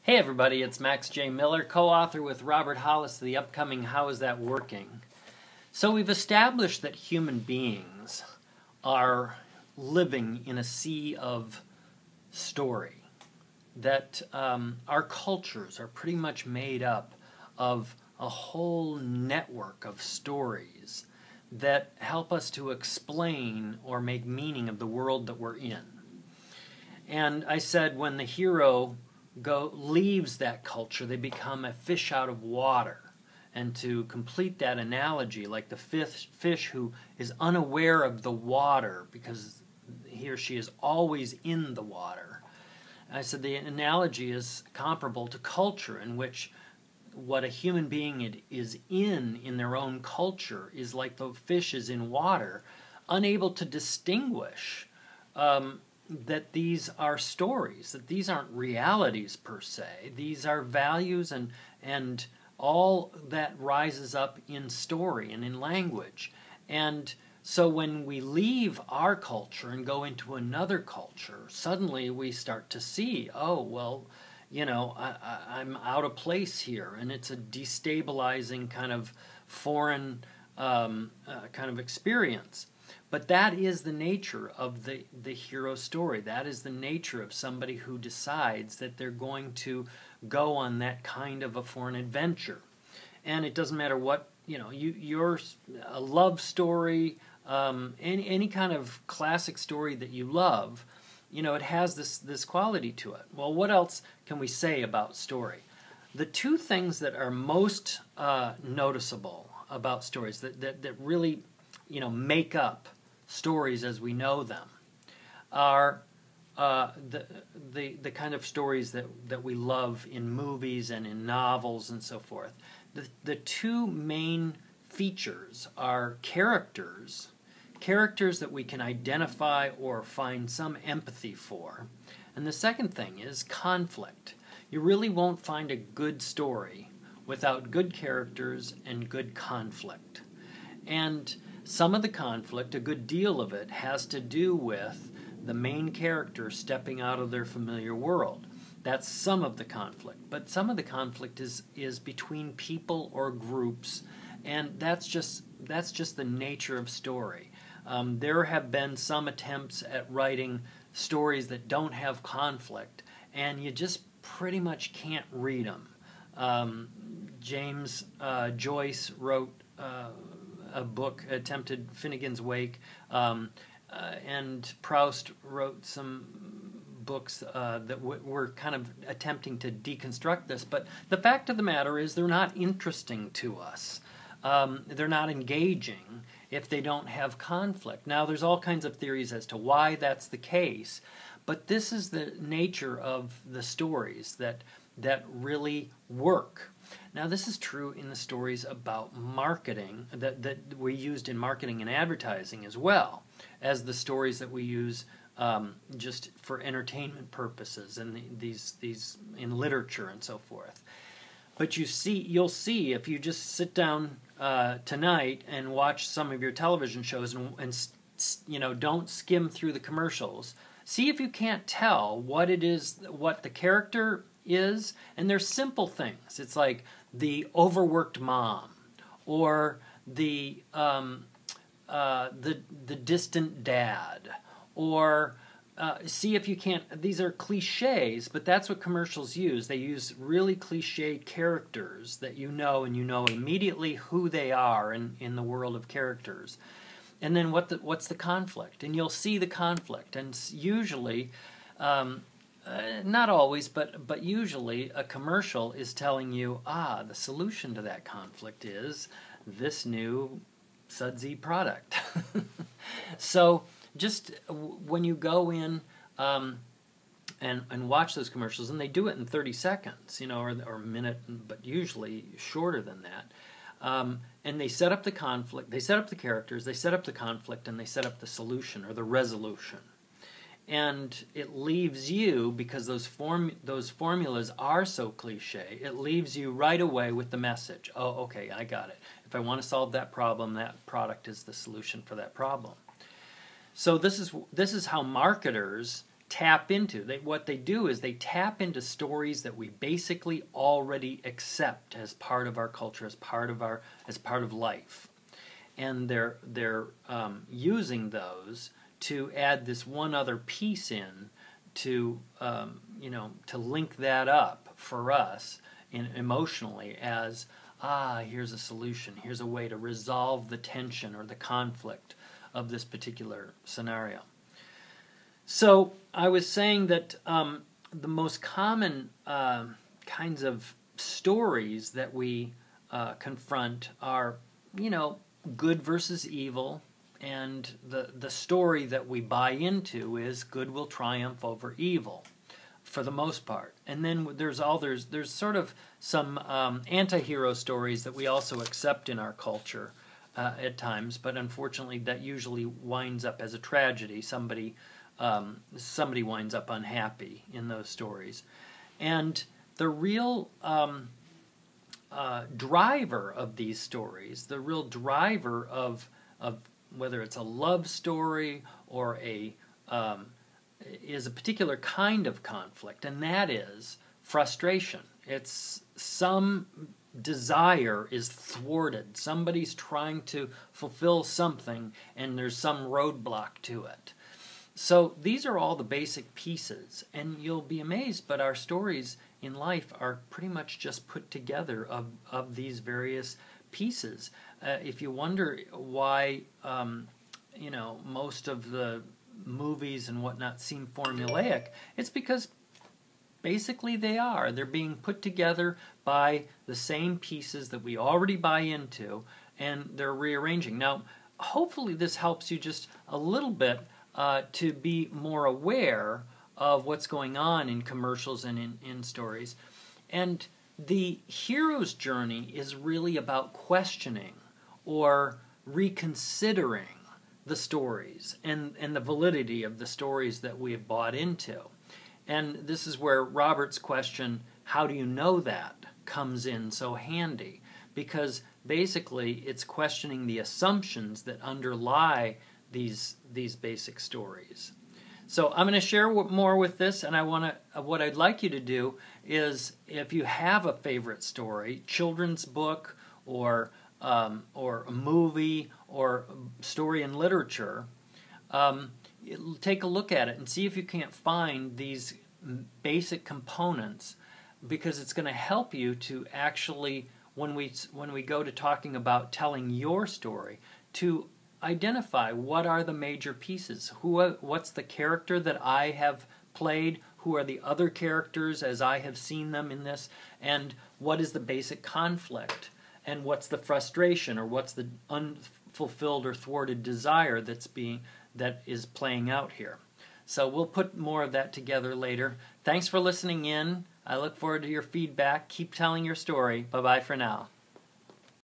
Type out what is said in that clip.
Hey everybody, it's Max J. Miller, co-author with Robert Hollis of the upcoming How Is That Working? So we've established that human beings are living in a sea of story, that our cultures are pretty much made up of a whole network of stories that help us to explain or make meaning of the world that we're in. And I said when the hero leaves that culture, they become a fish out of water. And to complete that analogy, like the fish who is unaware of the water because he or she is always in the water. I said the analogy is comparable to culture, in which what a human being is in their own culture is like the fish is in water, unable to distinguish that these are stories, that these aren't realities per se. These are values and all that rises up in story and in language. And so when we leave our culture and go into another culture, suddenly we start to see, oh, well, you know, I'm out of place here, and it's a destabilizing kind of foreign kind of experience. But that is the nature of the hero story. That is the nature of somebody who decides that they're going to go on that kind of a foreign adventure. And it doesn't matter what, you know, a love story, any kind of classic story that you love, you know, it has this quality to it. Well, what else can we say about story? The two things that are most noticeable about stories, that really, you know, make up stories as we know them, are the kind of stories that we love in movies and in novels and so forth. The two main features are characters that we can identify or find some empathy for. And the second thing is conflict. You really won't find a good story without good characters and good conflict. And some of the conflict, a good deal of it, has to do with the main character stepping out of their familiar world. That's some of the conflict. But some of the conflict is between people or groups, and that's just the nature of story. There have been some attempts at writing stories that don't have conflict, and you just pretty much can't read them. James Joyce wrote a book, attempted Finnegan's Wake, and Proust wrote some books that were kind of attempting to deconstruct this. But the fact of the matter is they're not interesting to us. They're not engaging if they don't have conflict. Now, there's all kinds of theories as to why that's the case, but this is the nature of the stories that really work. Now, this is true in the stories about marketing that we used in marketing and advertising as well as the stories that we use just for entertainment purposes and these in literature and so forth. But you'll see if you just sit down tonight and watch some of your television shows and you know, don't skim through the commercials. See if you can't tell what it is, what the character is, and they're simple things. It's like the overworked mom, or the distant dad, or see if you can't. These are cliches, but that's what commercials use. They use really cliched characters that you know, and you know immediately who they are in the world of characters. And then what's the conflict? And you'll see the conflict, and usually. Not always, but usually a commercial is telling you, the solution to that conflict is this new sudsy product. So just when you go in and watch those commercials, and they do it in 30 seconds, you know, or a minute, but usually shorter than that, and they set up the conflict, they set up the characters, they set up the conflict, and they set up the solution or the resolution. And it leaves you, because those formulas are so cliche, it leaves you right away with the message. Oh, okay, I got it. If I want to solve that problem, that product is the solution for that problem. So this is how marketers tap into. What they do is they tap into stories that we basically already accept as part of our culture, as part of life, and they're using those to add this one other piece in to to link that up for us emotionally as here's a solution, here's a way to resolve the tension or the conflict of this particular scenario. So I was saying that the most common kinds of stories that we confront are, good versus evil, and the story that we buy into is good will triumph over evil, for the most part. And then there's sort of some anti-hero stories that we also accept in our culture at times, but unfortunately that usually winds up as a tragedy. Somebody winds up unhappy in those stories. And the real driver of these stories, the real driver of whether it's a love story or is a particular kind of conflict, and that is frustration. It's some desire is thwarted. Somebody's trying to fulfill something, and there's some roadblock to it. So these are all the basic pieces, and you'll be amazed, but our stories in life are pretty much just put together of these various pieces. If you wonder why most of the movies and whatnot seem formulaic, it's because basically they're being put together by the same pieces that we already buy into, and they're rearranging. Now, hopefully this helps you just a little bit to be more aware of what's going on in commercials and in stories. And the hero's journey is really about questioning or reconsidering the stories and the validity of the stories that we have bought into. And this is where Robert's question, how do you know that, comes in so handy, because basically it's questioning the assumptions that underlie these basic stories. So I'm going to share more with this, and what I'd like you to do is, if you have a favorite story, children's book or a movie or story in literature, take a look at it and see if you can't find these basic components, because it's going to help you to actually, when we go to talking about telling your story, to identify what are the major pieces. What's the character that I have played? Who are the other characters as I have seen them in this? And what is the basic conflict? And what's the frustration, or what's the unfulfilled or thwarted desire that is playing out here? So we'll put more of that together later. Thanks for listening in. I look forward to your feedback. Keep telling your story. Bye-bye for now.